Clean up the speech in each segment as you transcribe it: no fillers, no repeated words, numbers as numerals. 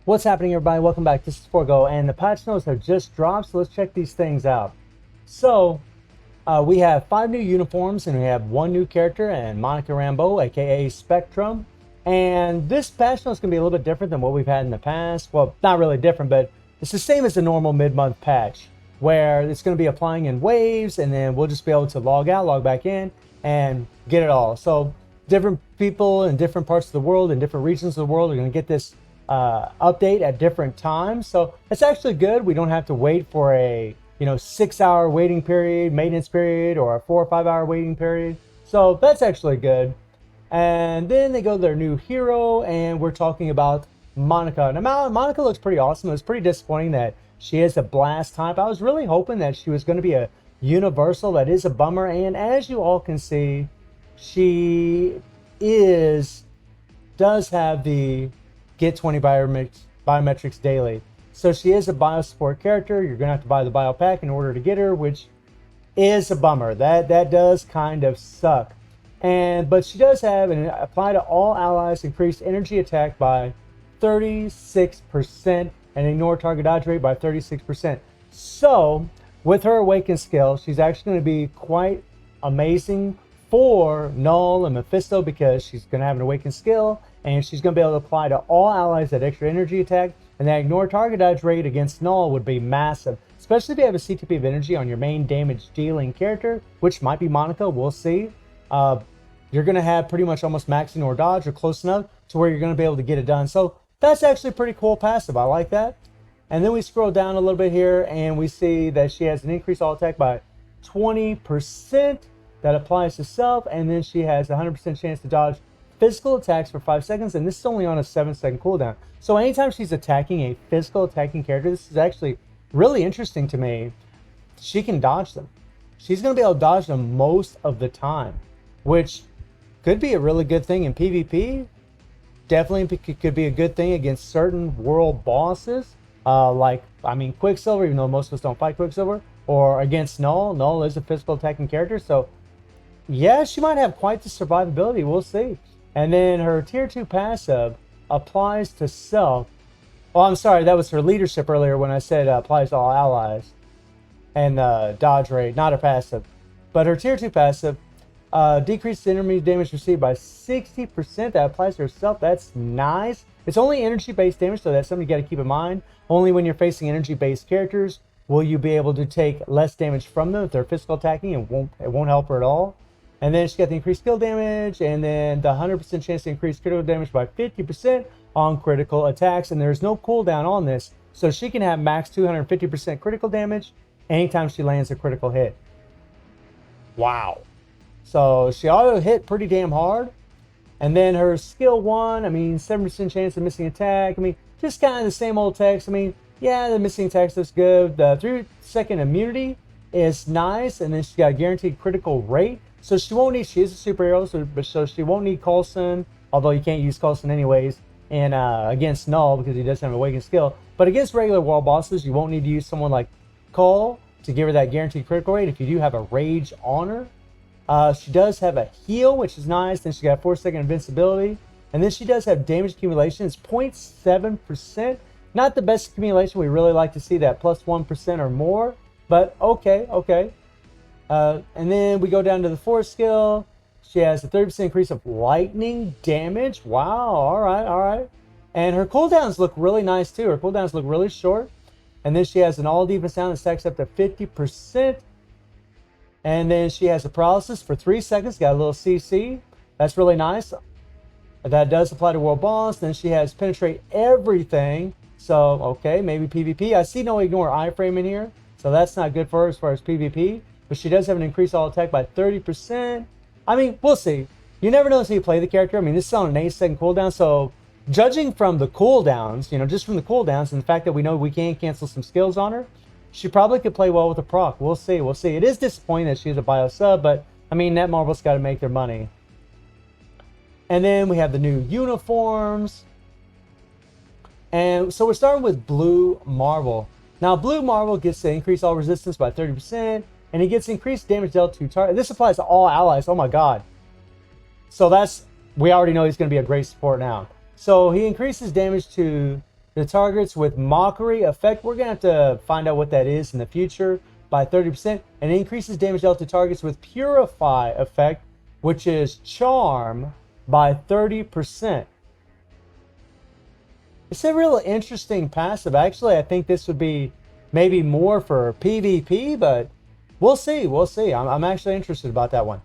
What's happening, everybody? Welcome back. This is Forgo, and the patch notes have just dropped, so let's check these things out. So, we have 5 new uniforms, and we have 1 new character, and Monica Rambeau, aka Spectrum. And this patch note is going to be a little bit different than what we've had in the past. Well, not really different, but it's the same as the normal mid-month patch, where it's going to be applying in waves, and then we'll just be able to log out, log back in, and get it all. So, different people in different parts of the world, in different regions of the world, are going to get this update at different times, so it's actually good. We don't have to wait for a 6-hour waiting period, maintenance period, or a 4 or 5 hour waiting period. So that's actually good. And then they go to their new hero, and we're talking about Monica. Now Monica looks pretty awesome. It was pretty disappointing that she is a blast type. I was really hoping that she was going to be a universal. That is a bummer. And as you all can see, she does have the get 20 biometrics daily. So she is a bio support character. You're gonna have to buy the bio pack in order to get her, which is a bummer. That does kind of suck. But she does have an apply to all allies increased energy attack by 36% and ignore target dodge rate by 36%. So with her awaken skill, she's actually going to be quite amazing for Null and Mephisto, because she's going to have an awakened skill, and she's going to be able to apply to all allies that extra energy attack, and that ignore target dodge rate against Null would be massive, especially if you have a CTP of energy on your main damage dealing character, which might be Monica. We'll see. You're going to have pretty much almost max ignore dodge, or close enough to where you're going to be able to get it done. So that's actually a pretty cool passive. I like that. And then we scroll down a little bit here, and we see that she has an increased all attack by 20%. That applies to self, and then she has a 100% chance to dodge physical attacks for 5 seconds, and this is only on a 7-second cooldown. So anytime she's attacking a physical attacking character, this is actually really interesting to me. She can dodge them. She's going to be able to dodge them most of the time, which could be a really good thing in PvP. Definitely could be a good thing against certain world bosses, Quicksilver, even though most of us don't fight Quicksilver, or against Null. Null is a physical attacking character, so yeah, she might have quite the survivability. We'll see. And then her tier 2 passive applies to self. Oh, I'm sorry, that was her leadership earlier when I said applies to all allies. And dodge rate, not her passive. But her tier 2 passive decreases enemy damage received by 60%. That applies to herself. That's nice. It's only energy-based damage, so that's something you got to keep in mind. Only when you're facing energy-based characters will you be able to take less damage from them. If they're physical attacking, it won't help her at all. And then she got the increased skill damage, and then the 100% chance to increase critical damage by 50% on critical attacks. And there's no cooldown on this, so she can have max 250% critical damage anytime she lands a critical hit. Wow. So she auto hit pretty damn hard. And then her skill 1, 7% chance of missing attack. Just kind of the same old text. Yeah, the missing attack looks good. The 3-second immunity is nice, and then she's got a guaranteed critical rate. So she won't need, she is a superhero, so she won't need Coulson, although you can't use Coulson anyways, and against Null because he doesn't have an awakened skill. But against regular world bosses, you won't need to use someone like Cole to give her that guaranteed critical rate if you do have a rage on her. She does have a heal, which is nice. Then she got 4-second invincibility. And then she does have damage accumulation. It's 0.7%. Not the best accumulation. We really like to see that plus 1% or more. But okay. And then we go down to the 4th skill. She has a 30% increase of lightning damage. Wow, all right. And her cooldowns look really nice too. Her cooldowns look really short. And then she has an all defense down that stacks up to 50%. And then she has a paralysis for 3 seconds. Got a little CC. That's really nice. That does apply to world boss. Then she has penetrate everything. So, okay, maybe PvP. I see no ignore iframe in here, so that's not good for her as far as PvP. But she does have an increased all attack by 30%. We'll see. You never know until you play the character. This is on an 8-second cooldown, so judging from the cooldowns, just from the cooldowns and the fact that we know we can cancel some skills on her, she probably could play well with a proc. We'll see. It is disappointing that she's a bio sub, but Netmarble's got to make their money. And then we have the new uniforms. And so we're starting with Blue Marvel. Now, Blue Marvel gets to increase all resistance by 30%, and he gets increased damage dealt to target. This applies to all allies. Oh my god. So we already know he's going to be a great support now. So he increases damage to to targets with mockery effect. We're going to have to find out what that is in the future by 30%. And increases damage dealt to targets with purify effect, which is charm, by 30%. It's a real interesting passive. Actually, I think this would be maybe more for PvP, but we'll see. We'll see. I'm actually interested about that one.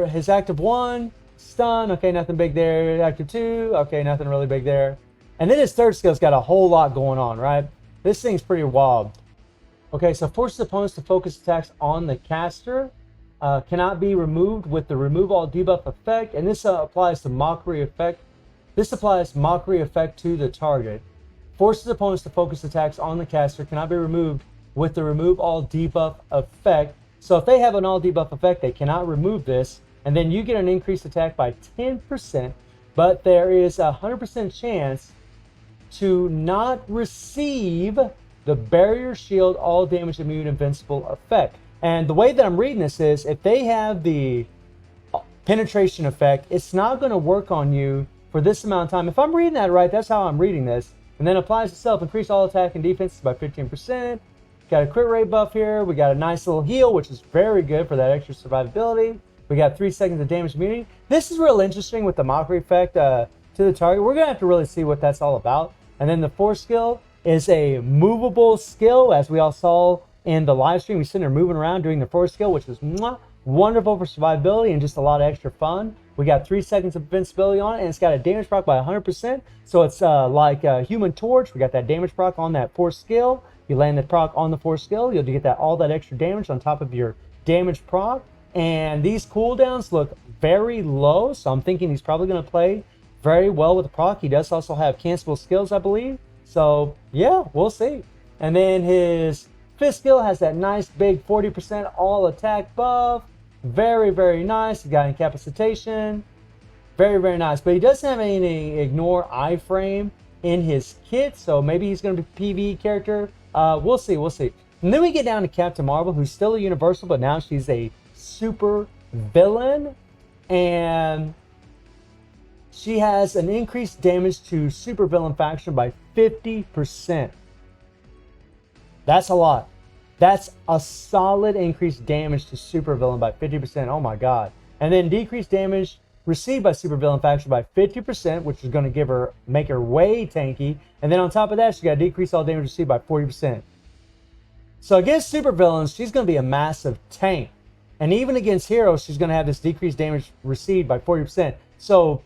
His active 1, stun. Okay, nothing big there. Active 2. Okay, nothing really big there. And then his third skill's got a whole lot going on, right? This thing's pretty wild. Okay, so forces opponents to focus attacks on the caster. Cannot be removed with the remove all debuff effect. And this applies to mockery effect. This applies mockery effect to the target. Forces opponents to focus attacks on the caster. Cannot be removed with the remove all debuff effect. So if they have an all debuff effect, they cannot remove this. And then you get an increased attack by 10%. But there is a 100% chance to not receive the barrier shield all damage immune invincible effect. And the way that I'm reading this is, if they have the penetration effect, it's not going to work on you for this amount of time. If I'm reading that right, that's how I'm reading this. And then applies itself, increase all attack and defense by 15%. Got a crit rate buff here. We got a nice little heal, which is very good for that extra survivability. We got 3 seconds of damage immunity. This is real interesting with the mockery effect to the target. We're going to have to really see what that's all about. And then the fourth skill is a movable skill, as we all saw in the live stream. We're sitting there moving around doing the fourth skill, which is wonderful for survivability and just a lot of extra fun. We got 3 seconds of invincibility on it, and it's got a damage proc by 100%. So it's like a Human Torch. We got that damage proc on that fourth skill. You land the proc on the fourth skill, you'll get that all that extra damage on top of your damage proc. And these cooldowns look very low, so I'm thinking he's probably going to play very well with the proc. He does also have cancelable skills, I believe. So yeah, we'll see. And then his fifth skill has that nice big 40% all attack buff. Very, very nice. He got incapacitation. Very, very nice. But he doesn't have any ignore iframe in his kit, so maybe he's going to be a PvE character. We'll see, we'll see. And then we get down to Captain Marvel, who's still a universal, but now she's a super villain. And she has an increased damage to super villain faction by 50%. That's a lot. That's a solid increased damage to super villain by 50%. Oh my god. And then decreased damage received by super villain faction by 50%, which is going to make her way tanky. And then on top of that, she got decreased all damage received by 40%. So against super villains, she's going to be a massive tank. And even against heroes, she's going to have this decreased damage received by 40%. So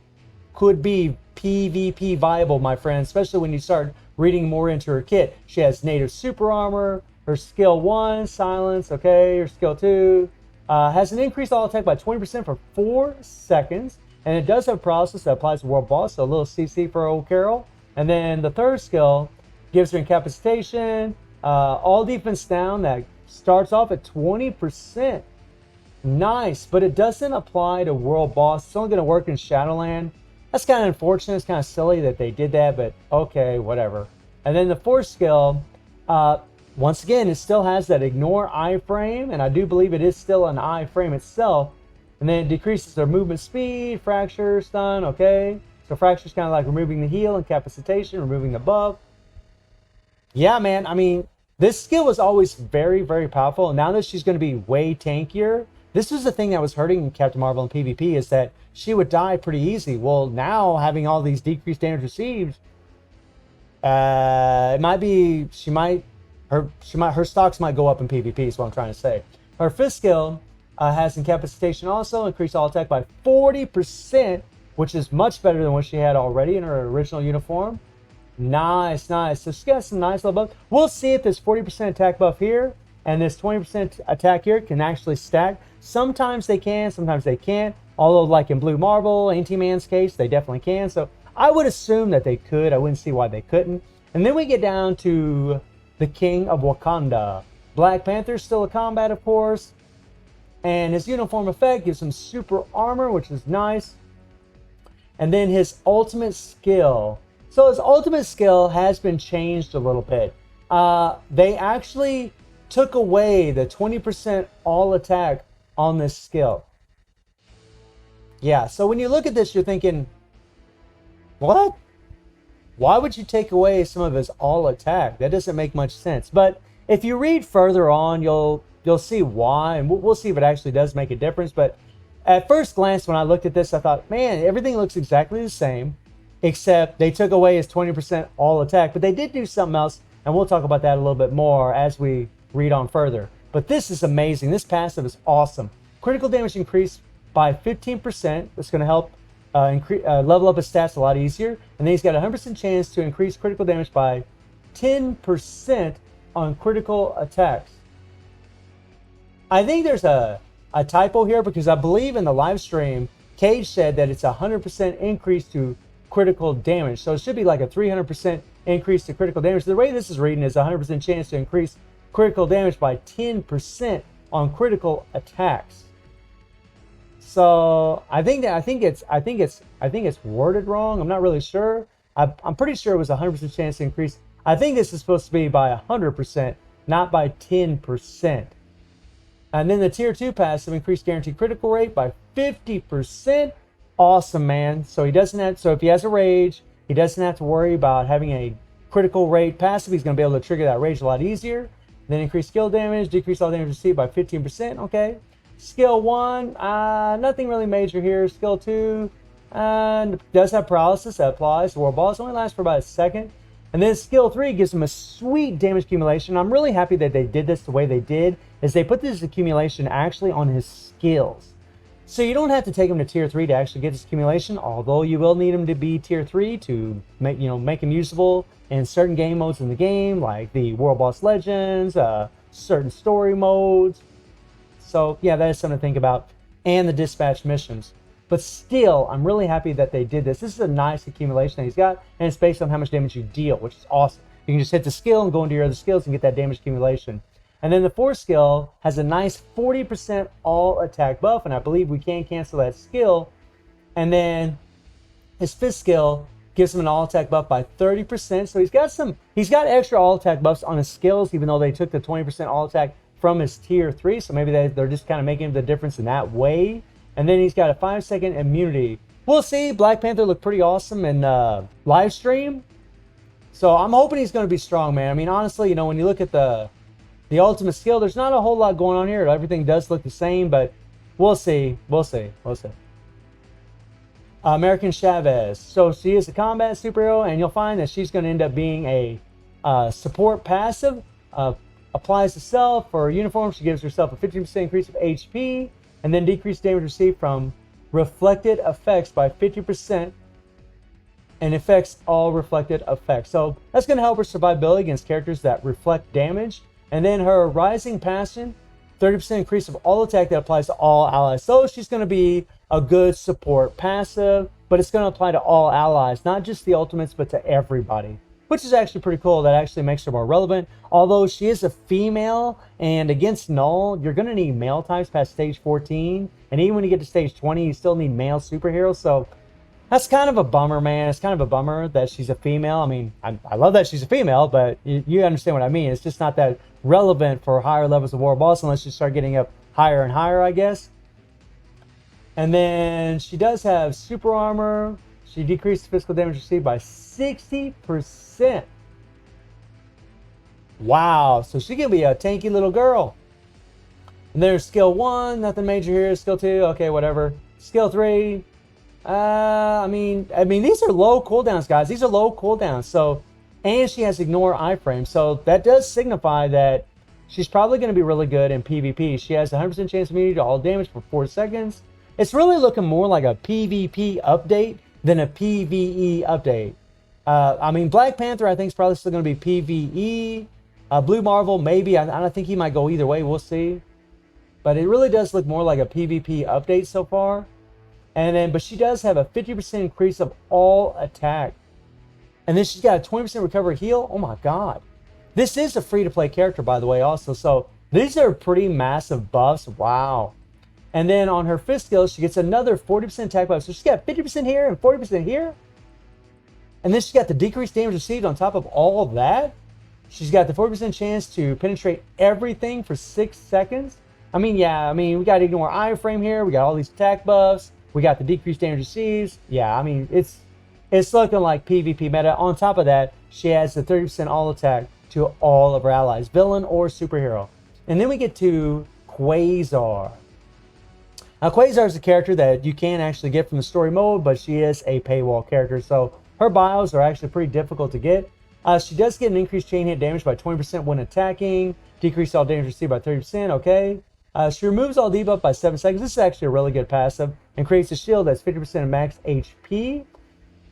could be PvP viable, my friend, especially when you start reading more into her kit. She has native super armor, her skill 1, silence, okay, her skill 2, has an increased all attack by 20% for 4 seconds, and it does have paralysis that applies to world boss, so a little CC for old Carol. And then the third skill gives her incapacitation, all defense down, that starts off at 20%. Nice, but it doesn't apply to world boss. It's only going to work in Shadowland. That's kind of unfortunate. It's kind of silly that they did that, but okay, whatever. And then the fourth skill, once again, it still has that ignore iframe, and I do believe it is still an iframe itself. And then it decreases their movement speed, fracture, stun, okay. So fracture is kind of like removing the heal, incapacitation, removing the buff. Yeah, man, I mean, this skill was always very, very powerful. And now that she's going to be way tankier, this was the thing that was hurting Captain Marvel in PvP, is that she would die pretty easy. Well, now having all these decreased damage received, it might be, her stocks might go up in PvP, is what I'm trying to say. Her fifth skill has incapacitation also, increase all attack by 40%, which is much better than what she had already in her original uniform. Nice, nice. So she got some nice little buff. We'll see if this 40% attack buff here and this 20% attack here can actually stack. Sometimes they can, sometimes they can't. Although, like in Blue Marvel, Anti-Man's case, they definitely can. So I would assume that they could. I wouldn't see why they couldn't. And then we get down to the King of Wakanda. Black Panther, still a combat, of course. And his uniform effect gives him super armor, which is nice. And then his ultimate skill. So his ultimate skill has been changed a little bit. They actually took away the 20% all attack on this skill. Yeah, so when you look at this, you're thinking, what? why would you take away some of his all attack? That doesn't make much sense. But if you read further on, you'll see why, and we'll see if it actually does make a difference. But at first glance, when I looked at this, I thought, man, everything looks exactly the same, except they took away his 20% all attack. But they did do something else, and we'll talk about that a little bit more as we read on further. But this is amazing. This passive is awesome. Critical damage increased by 15%. That's going to help level up his stats a lot easier. And then he's got a 100% chance to increase critical damage by 10% on critical attacks. I think there's a typo here, because I believe in the live stream, Cage said that it's a 100% increase to critical damage. So it should be like a 300% increase to critical damage. The way this is reading is a 100% chance to increase critical damage by 10% on critical attacks. So I think it's worded wrong. I'm not really sure. I'm pretty sure it was a 100% chance to increase. I think this is supposed to be by 100%, not by 10%. And then the tier 2 passive increased guaranteed critical rate by 50%. Awesome, man. So he doesn't have. So if he has a rage, he doesn't have to worry about having a critical rate passive. He's going to be able to trigger that rage a lot easier. Then increase skill damage, decrease all damage received by 15%. Okay. Skill 1, nothing really major here. Skill 2, does have paralysis that applies to war balls. Only lasts for about a second. And then skill 3 gives him a sweet damage accumulation. I'm really happy that they did this the way they did, is they put this accumulation actually on his skills. So you don't have to take him to tier 3 to actually get this accumulation, although you will need him to be tier 3 to make him usable in certain game modes in the game, like the World Boss Legends, certain story modes. So yeah, that is something to think about, and the dispatch missions. But still, I'm really happy that they did this. This is a nice accumulation that he's got, and it's based on how much damage you deal, which is awesome. You can just hit the skill and go into your other skills and get that damage accumulation. And then the 4th skill has a nice 40% all attack buff, and I believe we can cancel that skill. And then his 5th skill gives him an all attack buff by 30%. So he's got extra all attack buffs on his skills, even though they took the 20% all attack from his tier 3. So maybe they're just kind of making the difference in that way. And then he's got a 5-second immunity. We'll see. Black Panther looked pretty awesome in live stream. So I'm hoping he's going to be strong, man. I mean, honestly, when you look at the ultimate skill, there's not a whole lot going on here. Everything does look the same, but we'll see. We'll see. American Chavez. So she is a combat superhero, and you'll find that she's going to end up being a support passive. Applies to self or uniform. She gives herself a 15% increase of HP, and then decreased damage received from reflected effects by 50%, and affects all reflected effects. So that's going to help her survivability against characters that reflect damage. And then her rising passion, 30% increase of all attack that applies to all allies. So she's going to be a good support passive, but it's going to apply to all allies, not just the ultimates, but to everybody, which is actually pretty cool. That actually makes her more relevant. Although she is a female, and against Null, you're going to need male types past stage 14. And even when you get to stage 20, you still need male superheroes. So that's kind of a bummer, man. It's kind of a bummer that she's a female. I mean, I love that she's a female, but you understand what I mean. It's just not that relevant for higher levels of War Boss unless you start getting up higher and higher, I guess. And then she does have super armor. She decreased physical damage received by 60%. Wow. So she can be a tanky little girl. And there's skill 1. Nothing major here. Skill 2. Okay, whatever. Skill 3. I mean, these are low cooldowns, guys. These are low cooldowns. So, and she has ignore iframe. So that does signify that she's probably going to be really good in PvP. She has a 100% chance of immunity to all damage for 4 seconds. It's really looking more like a PvP update than a PvE update. I mean, Black Panther, I think, is probably still going to be PvE. Blue Marvel, maybe. I don't think he might go either way. We'll see. But it really does look more like a PvP update so far. And then, but she does have a 50% increase of all attack. And then she's got a 20% recover heal. Oh my God. This is a free-to-play character, by the way, also. So these are pretty massive buffs. Wow. And then on her 5th skill, she gets another 40% attack buff. So she's got 50% here and 40% here. And then she's got the decreased damage received on top of all of that. She's got the 40% chance to penetrate everything for 6 seconds. I mean, yeah, we got to ignore iframe here. We got all these attack buffs. We got the decreased damage received. Yeah, I mean, it's it's looking like PvP meta. On top of that, she adds the 30% all attack to all of her allies, villain or superhero. And then we get to Quasar. Now, Quasar is a character that you can actually get from the story mode, but she is a paywall character, so her bios are actually pretty difficult to get. She does get an increased chain hit damage by 20% when attacking, decrease all damage received by 30%, okay. She removes all debuff by 7 seconds. This is actually a really good passive, and creates a shield that's 50% of max HP.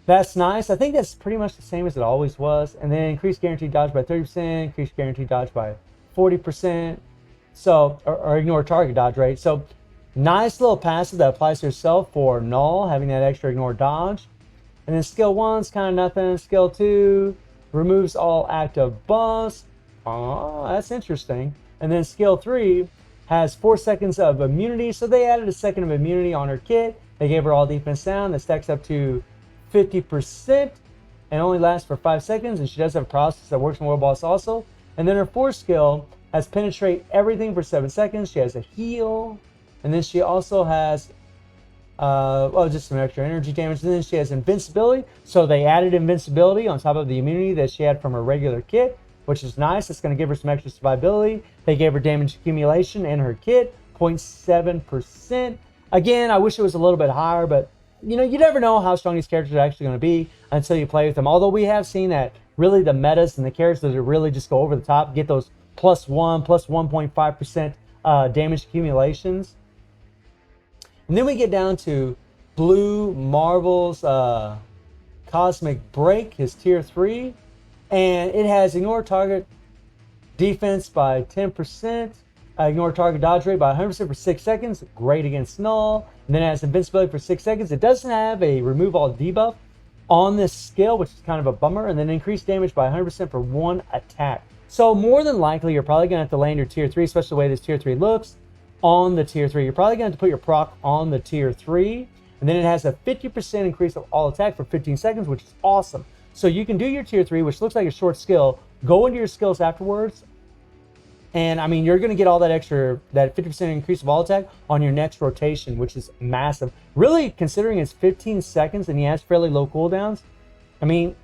That's nice. I think that's pretty much the same as it always was. And then increased guaranteed dodge by 30%, increased guaranteed dodge by 40%. So, or ignore target dodge rate. So, nice little passive that applies to herself for null, having that extra ignore dodge. And then skill 1's kind of nothing. Skill 2 removes all active buffs. Oh, that's interesting. And then skill 3 has 4 seconds of immunity. So they added a second of immunity on her kit. They gave her all defense down. That stacks up to 50% and only lasts for 5 seconds. And she does have a process that works in World Boss also. And then her 4th skill has penetrate everything for 7 seconds. She has a heal. And then she also has just some extra energy damage. And then she has invincibility. So they added invincibility on top of the immunity that she had from her regular kit, which is nice. It's going to give her some extra survivability. They gave her damage accumulation in her kit, 0.7%. Again, I wish it was a little bit higher, but you know, you never know how strong these characters are actually going to be until you play with them. Although we have seen that really the metas and the characters that really just go over the top, get those +1, +1.5% damage accumulations. And then we get down to Blue Marvel's Cosmic Break, his tier 3. And it has ignore target defense by 10%, ignore target dodge rate by 100% for 6 seconds, great against null. And then it has invincibility for 6 seconds. It doesn't have a remove all debuff on this skill, which is kind of a bummer. And then increased damage by 100% for 1 attack. So more than likely, you're probably going to have to land your tier 3, especially the way this tier 3 looks, on the tier 3. You're probably going to have to put your proc on the tier 3. And then it has a 50% increase of all attack for 15 seconds, which is awesome. So you can do your tier 3, which looks like a short skill, go into your skills afterwards. And I mean, you're going to get all that extra, that 50% increase of all attack on your next rotation, which is massive. Really, considering it's 15 seconds and he has fairly low cooldowns, I mean,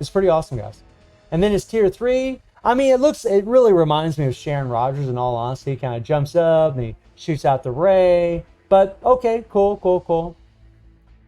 it's pretty awesome, guys. And then his tier 3, I mean, it really reminds me of Sharon Rogers in all honesty. He kind of jumps up and he shoots out the ray. But okay, cool.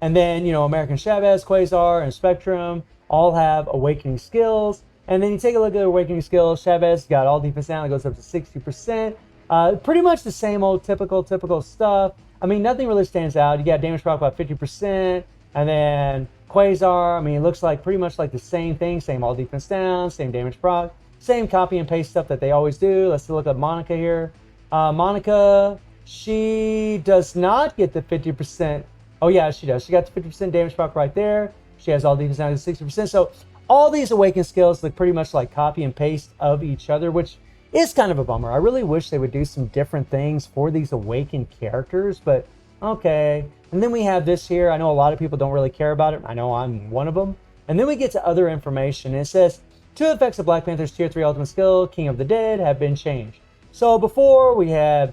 And then, you know, American Chavez, Quasar, and Spectrum all have awakening skills. And then you take a look at the awakening skills. Chavez got all defense down. It goes up to 60%. Pretty much the same old typical stuff. I mean, nothing really stands out. You got damage proc by 50%. And then Quasar, I mean, it looks like pretty much like the same thing. Same all defense down, same damage proc. Same copy and paste stuff that they always do. Let's look at Monica here. Monica, she does not get the 50%. Oh, yeah, she does. She got the 50% damage proc right there. She has all defense down to 60%. So all these awakened skills look pretty much like copy and paste of each other, which is kind of a bummer. I really wish they would do some different things for these awakened characters, but okay. And then we have this here. I know a lot of people don't really care about it. I know I'm one of them. And then we get to other information. It says, 2 effects of Black Panther's tier 3 ultimate skill, King of the Dead, have been changed. So before we had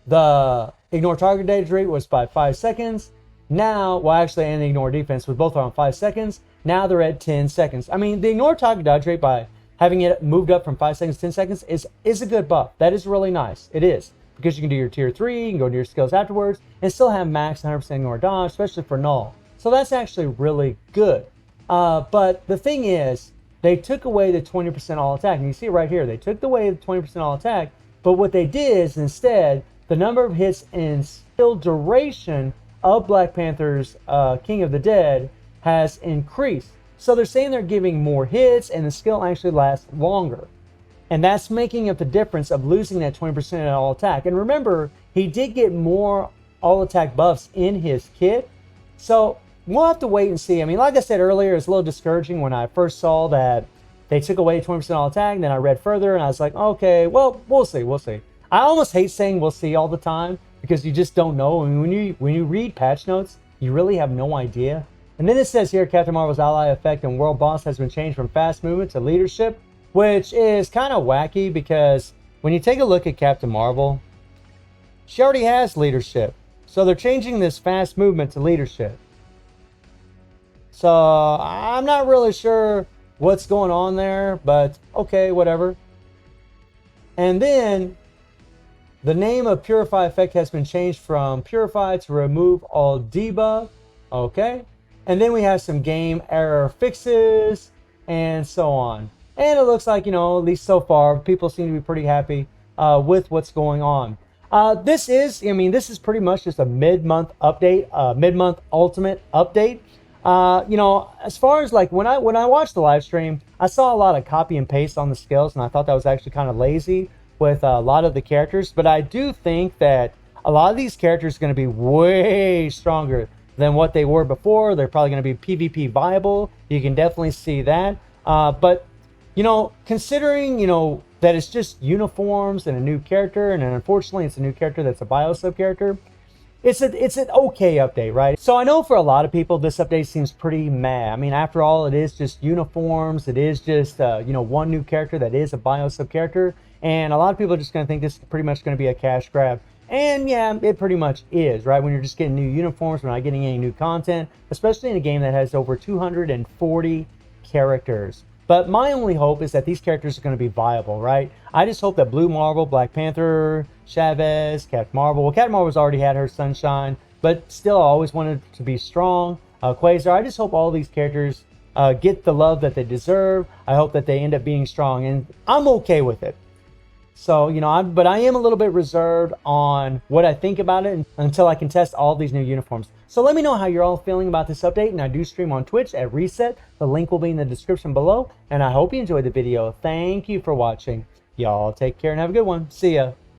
the ignore target damage rate was by 5 seconds. Now, well, actually, and the ignore defense was both around 5 seconds. Now they're at 10 seconds. I mean, the ignore target dodge rate by having it moved up from 5 seconds to 10 seconds is a good buff. That is really nice. It is. Because you can do your tier 3, you can go to your skills afterwards, and still have max 100% ignore dodge, especially for null. So that's actually really good. But the thing is, they took away the 20% all attack. And you see it right here. They took away the 20% all attack. But what they did is instead, the number of hits and skill duration of Black Panther's King of the Dead has increased. So they're saying they're giving more hits and the skill actually lasts longer. And that's making up the difference of losing that 20% all attack. And remember, he did get more all attack buffs in his kit. So we'll have to wait and see. I mean, like I said earlier, it's a little discouraging when I first saw that they took away 20% all attack. And then I read further and I was like, okay, well, we'll see. I almost hate saying we'll see all the time because you just don't know. I mean, when you read patch notes, you really have no idea. And then it says here, Captain Marvel's ally effect and world boss has been changed from fast movement to leadership, which is kind of wacky because when you take a look at Captain Marvel, she already has leadership. So they're changing this fast movement to leadership. So I'm not really sure what's going on there, but okay, whatever. And then the name of Purify effect has been changed from Purify to Remove All Debuff. Okay. And then we have some game error fixes and so on. And it looks like, you know, at least so far, people seem to be pretty happy with what's going on. This is pretty much just a mid-month update, mid-month ultimate update. You know, as far as like when I watched the live stream, I saw a lot of copy and paste on the skills, and I thought that was actually kind of lazy with a lot of the characters. But I do think that a lot of these characters are going to be way stronger than what they were before. They're probably going to be PvP viable. You can definitely see that. But you know, considering, you know, that it's just uniforms and a new character, and unfortunately it's a new character that's a bio sub character, it's an okay update, right? So I know for a lot of people this update seems pretty meh. I mean, after all, it is just uniforms. It is just you know, one new character that is a bio sub character, and a lot of people are just going to think this is pretty much going to be a cash grab. And yeah, it pretty much is, right? When you're just getting new uniforms, we're not getting any new content, especially in a game that has over 240 characters. But my only hope is that these characters are going to be viable, right? I just hope that Blue Marvel, Black Panther, Chavez, Captain Marvel. Well, Captain Marvel's already had her Sunshine, but still I always wanted to be strong. Quasar, I just hope all these characters get the love that they deserve. I hope that they end up being strong, and I'm okay with it. So, you know, but I am a little bit reserved on what I think about it until I can test all these new uniforms. So let me know how you're all feeling about this update, and I do stream on Twitch at Reset. The link will be in the description below, and I hope you enjoyed the video. Thank you for watching. Y'all take care and have a good one. See ya.